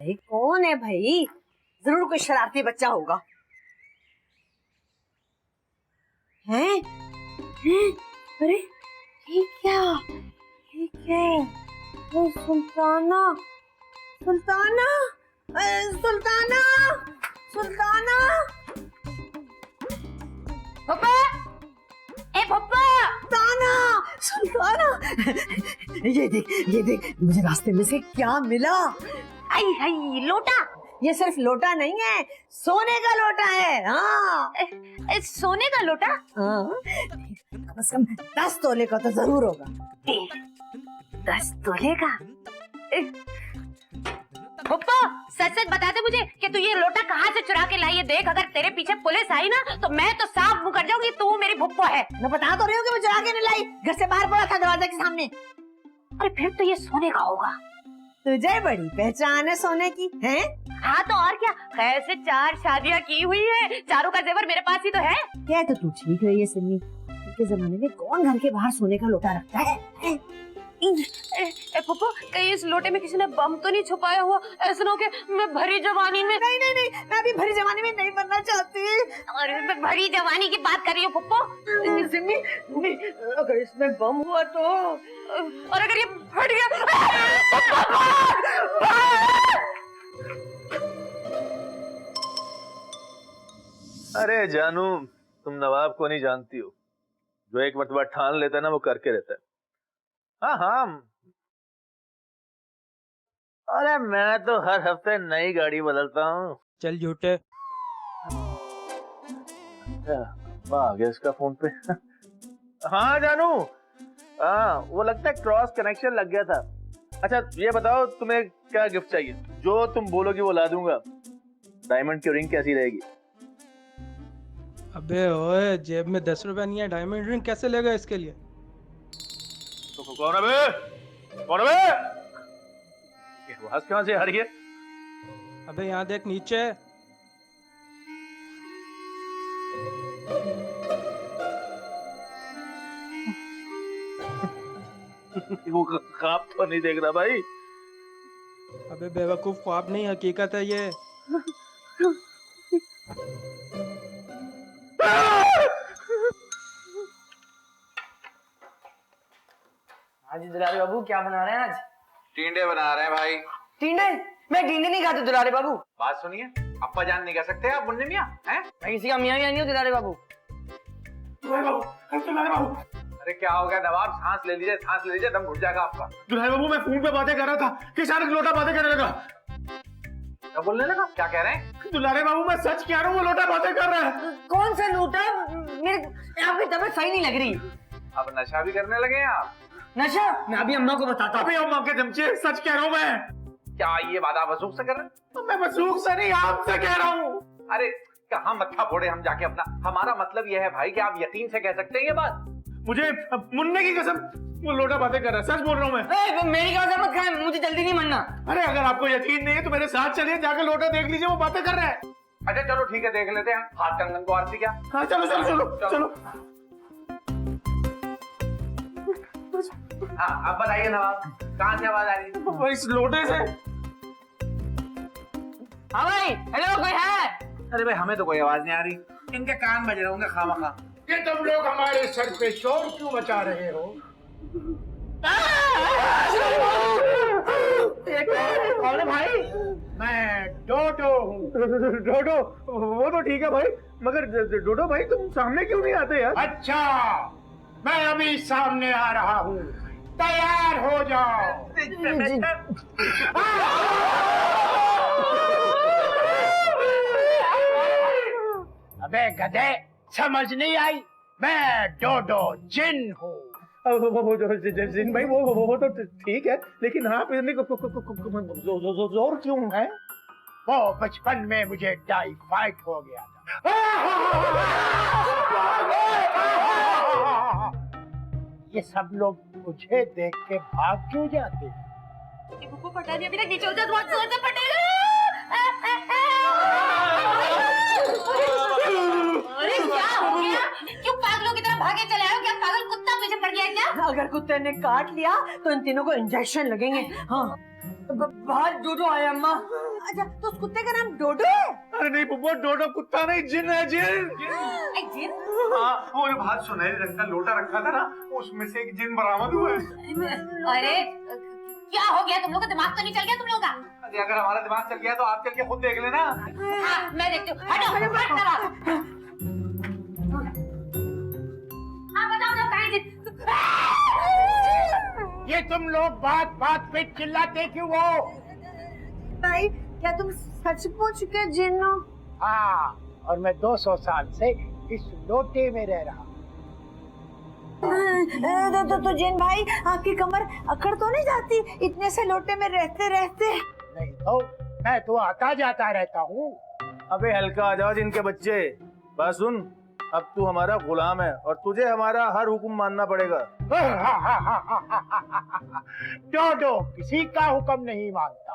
भाई कौन है भाई? जरूर कोई शरारती बच्चा होगा। हैं? अरे ये क्या? ये क्या? वो सुल्ताना, सुल्ताना, सुल्ताना, सुल्ताना। पप्पा, ए पप्पा, सुल्ताना, सुल्ताना। ये देख मुझे रास्ते में से क्या मिला? आई हाय लोटा। ये सिर्फ लोटा नहीं है, सोने का लोटा है। हाँ सोने का लोटा? हाँ, कम से कम 10 तोले का तो जरूर होगा। 10 तोले का? पप्पा सच सच बता दे मुझे कि तू ये लोटा कहाँ से चुरा के लाई है। देख अगर तेरे पीछे पुलिस आई ना तो मैं तो साफ मुंह कर जाऊंगी तू मेरी भुप्पो है। मैं बता तो रही हूँ कि मैं चुरा के नहीं लाई, घर से बाहर पड़ा था दरवाजे के सामने। अरे फिर तो ये सोने का होगा। तुझे बड़ी पहचान है सोने की, हैं? हाँ तो और क्या, खैर से 4 शादियाँ की हुई है, चारों का जेवर मेरे पास ही तो है। क्या तो तू ठीक रही है सिन्नी, के जमाने में कौन घर के बाहर सोने का लोटा रखता है? पप्पू कहीं इस लोटे में किसी ने बम तो नहीं छुपाया हुआ? ऐसा ना हो कि मैं भरी जवानी में। नहीं नहीं नहीं, मैं अभी भरी जवानी में नहीं बनना चाहती। अरे मैं भरी जवानी की बात कर रही हूँ पप्पू। सिन्नी, अगर इसमें बम हुआ तो, और अगर ये फट गया। अरे जानू, तुम नवाब को नहीं जानती हो, जो एक मर्तबा ठान लेता है ना वो करके रहता है। हाँ हाँ, अरे मैं तो हर हफ्ते नई गाड़ी बदलता हूँ। चल झूठे। आ गया इसका फोन पे। हाँ जानू, हाँ वो लगता है क्रॉस कनेक्शन लग गया था। अच्छा ये बताओ तुम्हें क्या गिफ्ट चाहिए? जो तुम बोलोगी वो ला दूंगा। डायमंड की रिंग कैसी रहेगी? अबे ओए, जेब में 10 रुपए नहीं है, डायमंड रिंग कैसे लेगा इसके लिए? तो कौन है बे? कौन है बे? ये आवाज कहाँ से आ रही है? अबे यहाँ देख नीचे। वो ख्वाब तो नहीं देख रहा भाई? अबे बेवकूफ, ख्वाब नहीं हकीकत है ये। हाँ जी दुलारे बाबू, क्या बना रहे हैं आज? टींडे बना रहे हैं भाई। टींडे? मैं टींडे नहीं खाते दुलारे बाबू। बात सुनिए, अप्पा जान नहीं कह सकते आप मुन्ने मियां हैं? मैं किसी का मियां नहीं हूँ दुलारे बाबू। दुलारे बाबू, अरे क्या हो गया नवाब? सांस ले लीजिए, सांस ले लीजिए, दम घुट जाएगा आपका। दुल्हाई बाबू मैं फोन पे बातें कर रहा था कि अचानक लोटा बातें करने लगा। क्या बोलने लगा? क्या कह रहे हैं? दुलारे बाबू मैं सच कह रहा हूँ, वो लोटा बातें कर रहा है। कौन सा लोटा? मेरे आपकी तबीयत सही नहीं लग रही। अब नशा भी करने लगे हैं आप? नशा? मैं अभी अम्मा को बताता हूँ। अबे अम्मा के चमचे, सच कह रहा हूँ मैं। क्या ये बात आप वसूख से कर रहे हैं? मैं मसरूख से नहीं, आपसे कह रहा हूँ। अरे कहाँ मत्था फोड़े हम जाके अपना। हमारा मतलब यह है भाई कि आप यकीन से कह सकते हैं ये बात। मुझे मुन्ने की कसम, वो लोटा बातें कर रहा है, सच बोल रहा हूँ मैं। मेरी कसम मत खाएं, मुझे जल्दी नहीं मरना। अरे अगर आपको यकीन नहीं है तो मेरे साथ चलिए, जाकर लोटा देख लीजिए, वो बातें कर रहा है। अच्छा चलो ठीक है, देख लेते हैं। हाथ कंगन को आरती क्या? हाँ चलो चलो चलो चलो। हाँ अब बताइए नवाब, कहाँ से आवाज आ रही है? इस लोटे से। हाँ भाई, हेलो कोई है? अरे भाई हमें तो कोई आवाज नहीं आ रही, इनके कान बज रहे होंगे खामखा। ये तुम लोग हमारे सर पे शोर क्यों मचा रहे हो? कौन है भाई? मैं डोडो हूँ। डोडो? वो तो ठीक है भाई, मगर डोडो भाई तुम सामने क्यों नहीं आते यार? अच्छा, मैं अभी सामने आ रहा हूँ, तैयार हो जाओ। अबे गधे, समझ नहीं आई? मैं डोडो जिन हूँ। जिन भाई वो तो ठीक है, लेकिन हाँ फिर जोर क्यों है? वो बचपन में मुझे टाइफाइड हो गया था। ये सब लोग मुझे देख के भाग क्यों जाते हैं? बुक्को पटा दिया, अभी तक नीचे उतर बहुत जोर से पटेगा। अरे क्या हो गया? क्यों पागलों की तरह भागे चले आए हो? क्या पागल कुत्ता पीछे पड़ गया क्या? अगर कुत्ते ने काट लिया तो इन तीनों को इंजेक्शन लगेंगे। हाँ बाहर डोडो आया अम्मा। अच्छा तो उस कुत्ते का नाम डोडो है? अरे नहीं बुब्बो, डोडो कुत्ता नहीं, जिन है जिन। जिन? हाँ, वो जो बाहर सुनहरे रंग का लोटा रखा था ना, उसमें से एक जिन बरामद हुआ है। अरे क्या हो गया, तुम लोग का दिमाग तो नहीं चल गया तुम लोग का? अरे अगर हमारा दिमाग चल गया तो आप चल के खुद देख लेना। हाँ, मैं देखती हूँ। हटो, हटो। हाँ बताओ ना कहाँ है जिन? ये तुम लोग बात बात पे चिल्लाते क्यों हो? भाई क्या तुम सचमुच के जिन हो? हाँ, और मैं 200 साल से इस लोटे में रह रहा हूँ। तो जिन भाई आपकी कमर अकड़ तो नहीं जाती इतने से लोटे में रहते रहते? नहीं तो मैं तो आता जाता रहता हूँ। अबे हल्का आ जाओ जिनके बच्चे। बस सुन, अब तू हमारा गुलाम है और तुझे हमारा हर हुक्म मानना पड़ेगा। डोडो किसी का हुक्म नहीं मानता।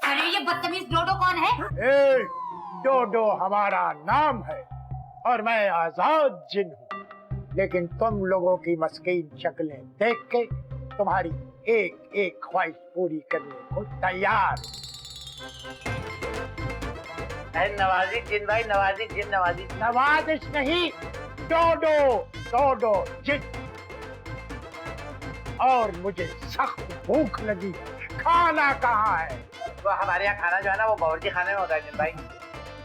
अरे ये बदतमीज डोडो कौन है? ए, डोडो हमारा नाम है और मैं आजाद जिन हूँ, लेकिन तुम लोगों की मस्कीन शक्लें देख के तुम्हारी एक एक ख्वाहिश पूरी करने को तैयार। नवाजी जिन भाई, नवाजी जिन, नवाजी। नवाजिश नहीं, डोडो डोडो जिन। और मुझे सख्त भूख लगी, खाना कहाँ है? वो हमारे यहाँ खाना जो है ना वो बावर्ची खाने में होता है जिन भाई।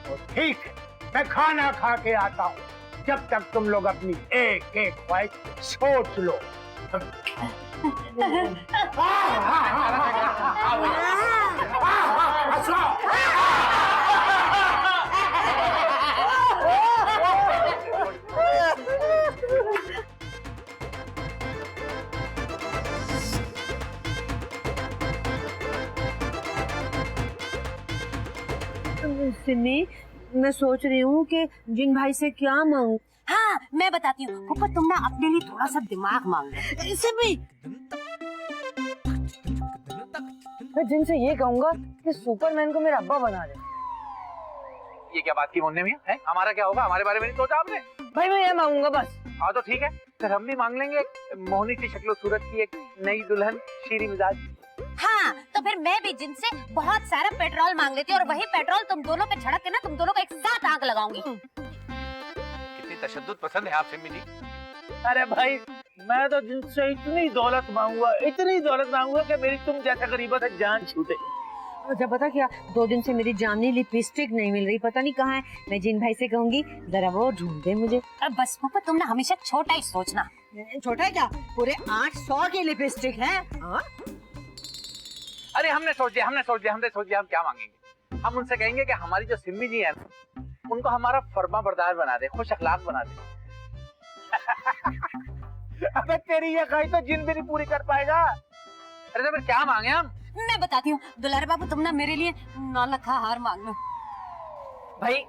तो ठीक है, मैं खाना खा के आता हूँ, जब तक तुम लोग अपनी एक एक ख्वाहिश सोच लो। सिमी, मैं सोच रही हूँ कि जिन भाई से क्या मांगूं। हाँ मैं बताती हूँ फूफा, तुम ना अपने लिए थोड़ा सा दिमाग मांग लो। सिमी, मैं जिन से ये कहूँगा कि सुपरमैन को मेरा अब्बा बना दे। ये क्या बात की मुन्ने मियां? है हमारा क्या होगा? हमारे बारे में नहीं सोचा आपने? भाई मैं ये मांगूंगा बस। हाँ तो ठीक है, फिर हम भी मांग लेंगे मोहनी सी शक्लो सूरत की एक नई दुल्हन, शीरी मिजाज। हाँ तो फिर मैं भी जिनसे बहुत सारा पेट्रोल मांग लेती हूँ और वही पेट्रोल तुम दोनों पे छिड़क के ना तुम दोनों को एक साथ आग लगाऊंगी। कितनी तशद्दुद पसंद है आप सिम्मी जी। अरे भाई मैं तो जिनसे इतनी दौलत मांगूंगा कि मेरी तुम जैसा गरीबों से जान छूटे। अच्छा पता क्या, 2 दिन से मेरी जानी लिपस्टिक नहीं मिल रही, पता नहीं कहाँ है। मैं जिन भाई से कहूंगी जरा वो ढूंढ दे मुझे। अब बस फूफा तुम ना हमेशा छोटा ही सोचना। छोटा है क्या, पूरे 800 की लिपस्टिक है। अरे हमने सोच लिया हम क्या मांगेंगे। हम उनसे कहेंगे कि हमारी जो सिम्मी जी है उनको हमारा फर्मा बरदार बना दे, खुश अखलाक बना दे। अबे तेरी ये ख्वाहिश तो जिन भी नहीं पूरी कर पाएगा। अरे तो फिर क्या मांगे हम? मैं बताती हूँ दुलारे बाबू, तुम ना मेरे लिए 9 लाख का हार मांग लो। भाई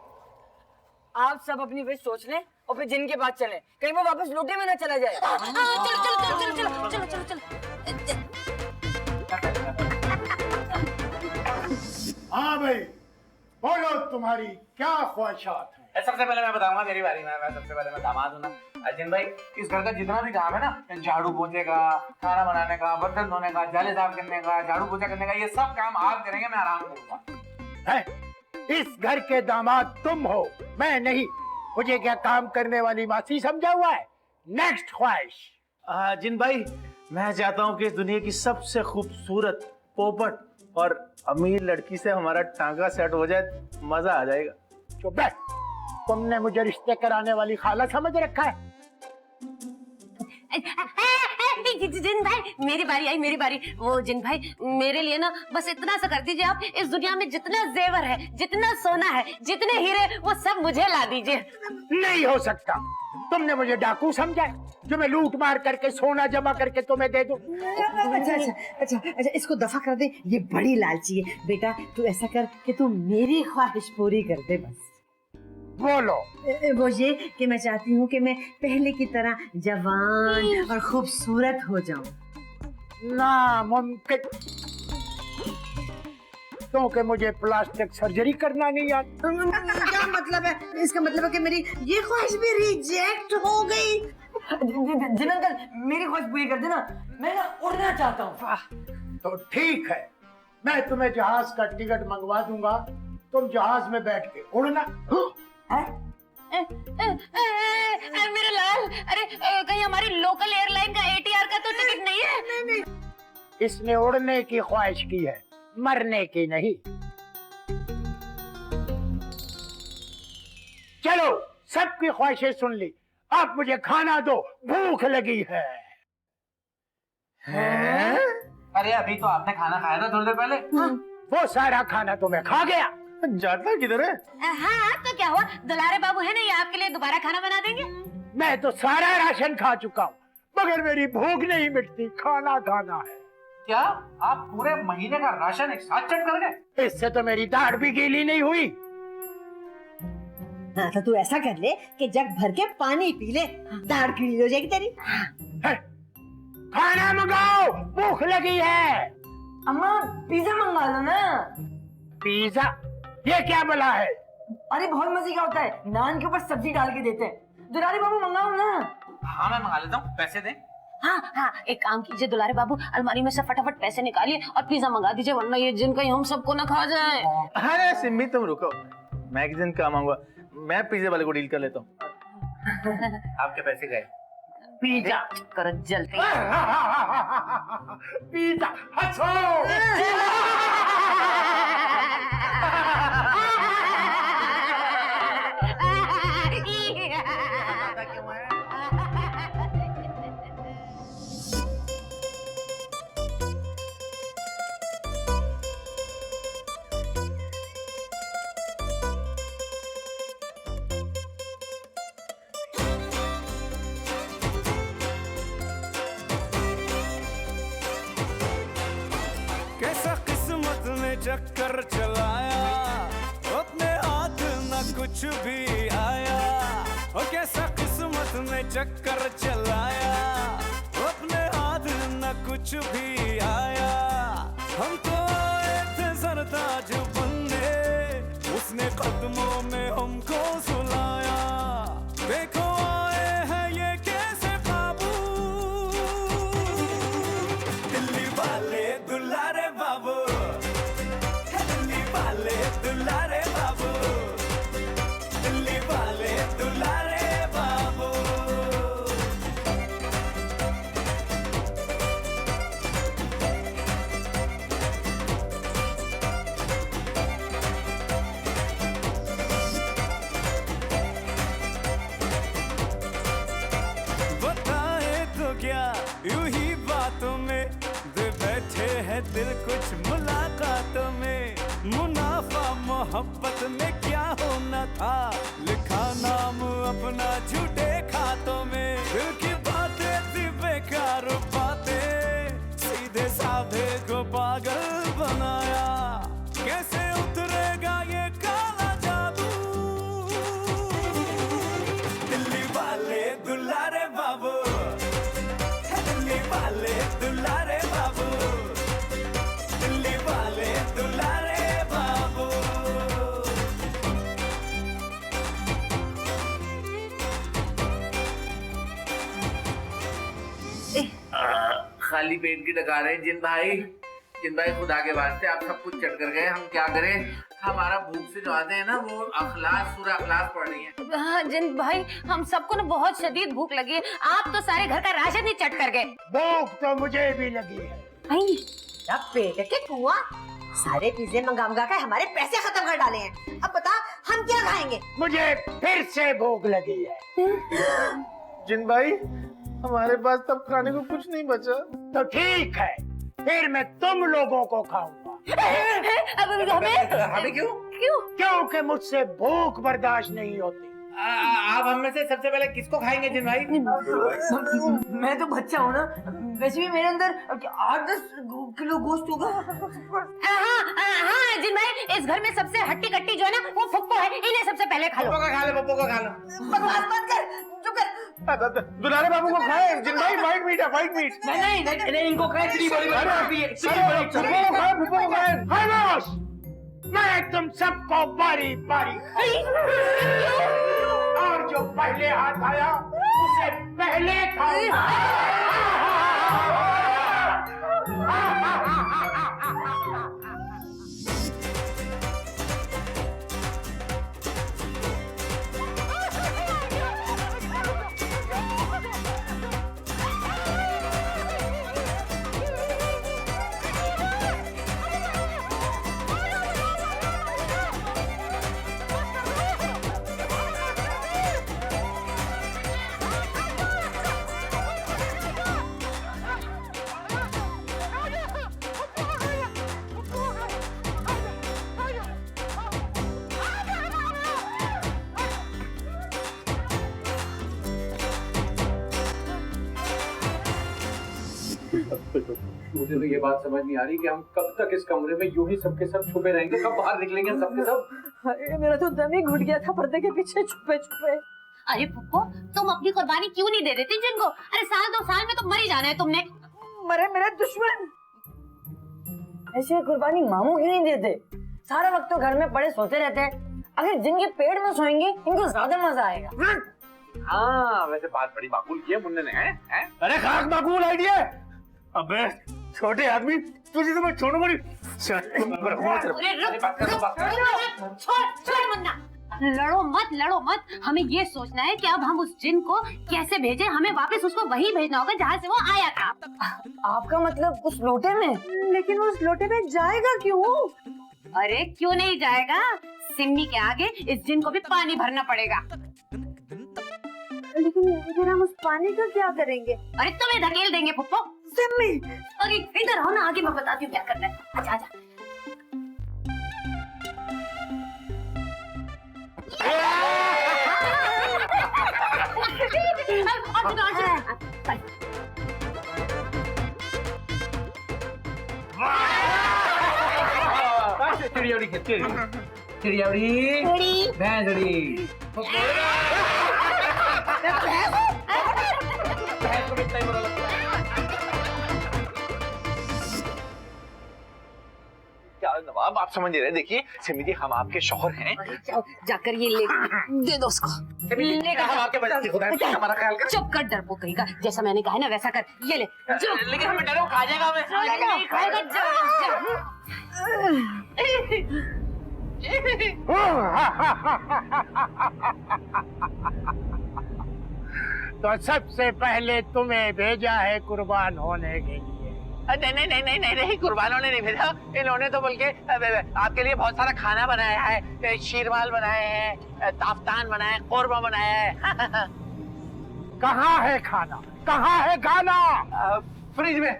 आप सब अपनी विश सोच लें और फिर जिन के पास चलें, कहीं वो वापस लोटे में ना चला जाए। चलो। हाँ भाई, बोलो तुम्हारी क्या ख्वाहिशात है? सबसे पहले मैं बताऊंगा, मेरी बारी में। मैं सबसे पहले मैं दामाद हूँ ना अजिन भाई। इस घर का जितना भी काम है ना, झाड़ू पोछे का, खाना बनाने का, बर्तन धोने का, जाले साफ करने का, झाड़ू पोछा करने का, ये सब काम आप करेंगे, मैं आराम करूंगा। है? इस घर के दामाद तुम हो, मैं नहीं। मुझे क्या काम करने वाली मासी समझा हुआ है? नेक्स्ट ख्वाहिश। जिन भाई मैं चाहता हूँ कि इस दुनिया की सबसे खूबसूरत, पोपट और अमीर लड़की से हमारा टांका सेट हो जाए, मजा आ जाएगा। चुप बैठ, तुमने मुझे रिश्ते कराने वाली खाला समझ रखा है? जिन भाई मेरी बारी। वो जिन भाई मेरे लिए ना बस इतना सा कर दीजिए आप, इस दुनिया में जितना जेवर है, जितना सोना है, जितने हीरे, वो सब मुझे ला दीजिए। नहीं हो सकता। तुमने मुझे डाकू समझा जो मैं लूट मार करके सोना जमा करके तुम्हें दे दूं? अच्छा इसको दफा कर दे, ये बड़ी लालची है। बेटा तू ऐसा कर कि तू मेरी ख्वाहिश पूरी कर दे बस। बोलो। वो ये कि मैं चाहती हूँ कि मैं पहले की तरह जवान और खूबसूरत हो जाऊं। नामुमकिन, क्योंकि मुझे प्लास्टिक सर्जरी करना नहीं आता। क्या मतलब है? इसका मतलब है कि मेरी ये ख्वाहिश भी रिजेक्ट हो गई। जिन अंकल मेरी ख्वाहिश पूरी कर देना, मैं ना उड़ना चाहता हूँ। तो ठीक है, मैं तुम्हें जहाज का टिकट मंगवा दूंगा, तुम जहाज में बैठ के उड़ना। मेरा लाल, अरे कहीं हमारी लोकल एयरलाइन का ATR का तो टिकट नहीं है? इसने उड़ने की ख्वाहिश की है, मरने की नहीं। चलो, सबकी ख्वाहिशें सुन ली, अब मुझे खाना दो, भूख लगी है। अरे अभी तो आपने खाना खाया था थोड़ी देर पहले। वो सारा खाना तो मैं खा गया। जाता किधर है? हाँ तो क्या हुआ, दुलारे बाबू है ना, ये आपके लिए दोबारा खाना बना देंगे। मैं तो सारा राशन खा चुका हूँ, मगर मेरी भूख नहीं मिटती, खाना खाना है। क्या आप पूरे महीने का राशन एक साथ चट कर गए? इससे तो मेरी दाढ़ भी गीली नहीं हुई। हाँ तो तू ऐसा कर ले कि जग भर के पानी पी ले, दाढ़ गीली हो जाएगी तेरी। है, खाना मंगाओ, भूख लगी है। अम्मा पिज्जा मंगा लो ना। पिज्जा? ये क्या भला है? अरे बहुत मजे का होता है, नान के ऊपर सब्जी डाल के देते हैं। दुलारी बाबू मंगाओ ना। हाँ मैं मंगा लेता हूँ, पैसे दें। हाँ, एक काम कीजिए दुलारे बाबू, अलमारी में से फटाफट पैसे निकालिए और पिज्जा मंगा दीजिए, वरना ये जिन कहीं हम सबको ना खा जाए। अरे सिम्मी तुम रुको, मैं एक दिन काम आऊंगा, मैं पिज्जे वाले को डील कर लेता हूँ। आपके पैसे गए। पिज्जा करो जल्दी। पिज्जा, हंसो। कैसा किस्मत ने चक्कर चलाया, अपने हाथ न कुछ भी आया। और कैसा किस्मत ने चक्कर चलाया, अपने हाथ न कुछ भी आया। हम तो आए थे सरताज बनने, उसने कदमों में हमको सुलाया। देखो आए हैं ये कैसे काबू, दिल्ली वाले दुलारे बाबू, दिल्ली वाले दुलारे बाबू, दिल्ली वाले दुलारे बाबू। बताए तो क्या यूं ही बातों में दे बैठे हैं दिल कुछ मुलाकातों में। मुनाफा मोहब्बत में क्या होना था, लिखा नाम अपना झूठे खातों में। दिल की बातें थी बेकार बातें, सीधे साधे को पागल बनाया। कैसे उतरेगा ये काला जादू, दिल्ली वाले दुलारे बाबू, दिल्ली वाले दुलारे बाबू, दिल्ली वाले दुलारे बाबू। खाली पेट की डकारें जिन भाई, जिन भाई खुदा के वास्ते आप सब कुछ चट कर गए, हम क्या करें। हमारा भूख से जो आते हैं ना वो अखलास सूरह अखलास पड़ रही है। हाँ जिन भाई, हम सबको ना बहुत शदीद भूख लगी है, आप तो सारे घर का राशन ही चट कर गए। भूख तो मुझे भी लगी है। अब पेट के कुआं, सारे पिज्जे मंगा कर हमारे पैसे खत्म कर डाले हैं। अब बता हम क्या खाएंगे? मुझे फिर से भूख लगी है। जिन भाई हमारे पास तब खाने को कुछ नहीं बचा। तो ठीक है, फिर मैं तुम लोगों को खाऊंगा। अब हमें क्यों? क्योंकि मुझसे भूख बर्दाश्त नहीं होती। आप हम में से सबसे पहले किसको खाएंगे जिन भाई? मैं तो बच्चा हूँ ना, वैसे भी मेरे अंदर 8-10 किलो गोश्त होगा। हाँ जिन भाई, इस घर में सबसे हट्टी कट्टी जो है ना वो फुप्पो है, इन्हें सबसे पहले खा लो। पप्पो का खा लो, पप्पो का खा लो। बकवास मत कर, चुप कर। दुलारे बाबू को खाए जिन भाई, व्हाइट मीट है, व्हाइट मीट। नहीं इनको खाए, इतनी बड़ी खामोश! मैं तुम सबको बारी बारी और जो पहले हाथ आया उसे पहले खाऊंगा। मुझे तो ये बात समझ नहीं आ रही कि हम कब तक इस कमरे में यूं ही सबके सब छुपे रहेंगे, कब बाहर निकलेंगे हम सबके सब। अरे मेरा तो दम ही घुट गया था पर्दे के पीछे छुपे छुपे। अरे पुप्पो, तुम अपनी कुर्बानी क्यों नहीं दे देती जिनको? अरे साल 2 साल में तो मर ही जाना है तुमने। मरे मेरे दुश्मन। ऐसे कुर्बानी मामू क्यों नहीं देते? सारा वक्त तो घर में पड़े सोते रहते हैं। अगर जिनके पेट में सोएंगे इनको ज्यादा मजा आएगा। हाँ वैसे बात बड़ी माकूल की है मुन्ने ने, हैं? अरे खाक माकूल आइडिया। अबे छोटे आदमी, तुझे तो मैं छोड़ूंगा नहीं। छोड़ मुन्ना, लड़ो मत। हमें ये सोचना है कि अब हम उस जिन को कैसे भेजें। हमें वापस उसको वहीं भेजना होगा जहाँ से वो आया था। आपका मतलब उस लोटे में? लेकिन उस लोटे में जाएगा क्यों? अरे क्यों नहीं जाएगा? सिम्मी के आगे इस जिन को भी पानी भरना पड़ेगा। लेकिन फिर हम उस पानी का क्या करेंगे? अरे तुम्हें धकेल देंगे पुप्पो। सिम्मी, अरे इधर आओ ना, आगे मैं बताती हूँ क्या करना है। आजा। चिड़ियाड़ी खेलती है, चिड़ियाड़ी भैंसड़ी। भैंस को कितना ही बुरा लगता है। क्या नवाब आप समझ रहे? देखिए सिमी जी, हम आपके शौहर हैं। जाकर ये ले दे दो उसको। हम आपके बच्चे की खुदा है, हमारा ख्याल कर। चुप कर डरपोक कहेगा। जैसा मैंने कहा है ना वैसा कर। ये ले। लेकिन हमें डरो खा जाएगा हमें। नहीं खाएगा। जा। तो सबसे पहले तुम्हें भेजा है कुर्बान होने के लिए। नहीं, कुर्बान होने नहीं भेजा। इन्होंने तो बल्कि आपके लिए बहुत सारा खाना बनाया है, शीरमाल बनाए हैं, ताफ्तान बनाया है, कोरमा बनाया है। कहाँ है खाना? कहाँ है खाना? फ्रिज में।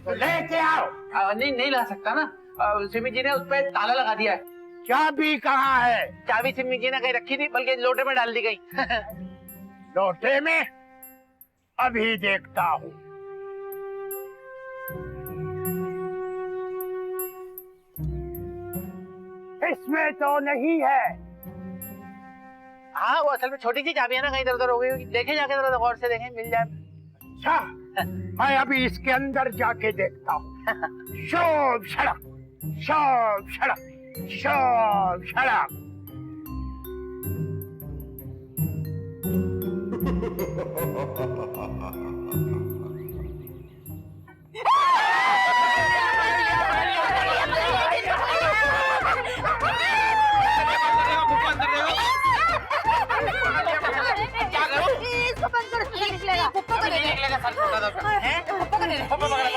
तो लेके आओ। नहीं ला सकता ना, सिमी जी ने उस पर ताला लगा दिया है। चाबी कहाँ है? चाबी सिमी जी ने कहीं रखी थी, बल्कि लोटे में डाल दी गई। लोटे में? अभी देखता हूँ। इसमें तो नहीं है। हाँ वो असल में छोटी सी चाबी है ना, कहीं इधर उधर हो गई। देखे जाके जरा गौर से देखें, मिल जाए। अच्छा, मैं अभी इसके अंदर जाके देखता हूँ। शोभ सड़क, शोभ सड़क, शोभ सड़क।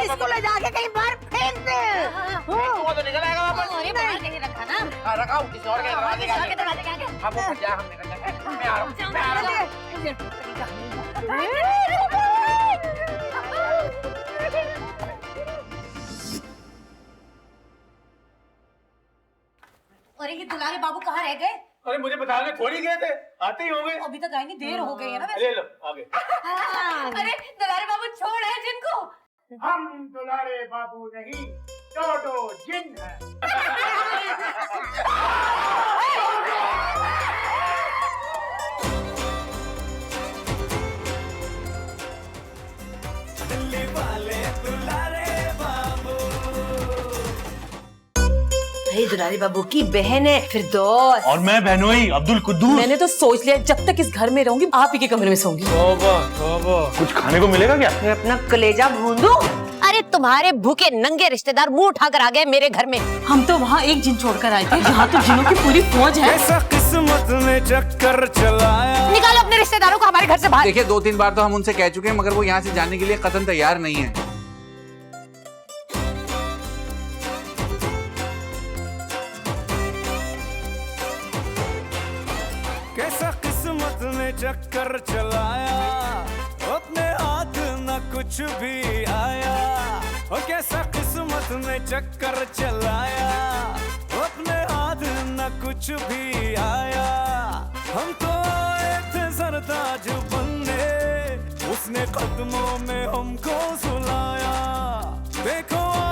इसको ले जाके कहीं बाहर फेंक दे। वो तो निकल आएगा वापस। अरे बाहर कहीं रखा ना। हाँ रखा हूँ, किसी और के दरवाजे के आगे। दरवाजे के आगे। हम ऊपर जा, हम निकल जाएंगे। मैं आ रहा हूँ, मैं आ रहा हूँ। अरे ये दुलारे बाबू कहाँ रह गए? अरे मुझे बताने थोड़ी गए थे, आते ही होंगे। अभी तक आएंगे, देर हो गई है ना वैसे। ले लो आगे। अरे दुलारे बाबू छोड़ है जिनको। हम दुलारे बाबू नहीं, डोडो जिन है। दिल्ली वाले दुलारे बाबू। अरे दुलारे बाबू की बहन है फिरदौस। और मैं बहनोई अब्दुल कुद्दूस। मैंने तो सोच लिया जब तक इस घर में रहूंगी आप ही के कमरे में सोऊंगी। कुछ खाने को मिलेगा क्या? मैं अपना कलेजा भूंदू। अरे तुम्हारे भूखे नंगे रिश्तेदार मुंह उठाकर आ गए मेरे घर में। हम तो वहाँ एक जिन छोड़कर आए थे जहाँ तो जिनों की पूरी फौज है। ऐसा किस्मत ने चक्कर चलाया। निकालो अपने रिश्तेदारों को हमारे घर से बाहर। देखिए 2-3 बार तो हम उनसे कह चुके हैं, मगर वो यहाँ से जाने के लिए कतई तैयार नहीं है। कैसा किस्मत ने चक्कर चलाया, अपने हाथ न कुछ भी आया। और कैसा किस्मत ने चक्कर चलाया, अपने हाथ न कुछ भी आया। हम तो आए थे सरताज बनने, उसने कदमों में हमको सुलाया। देखो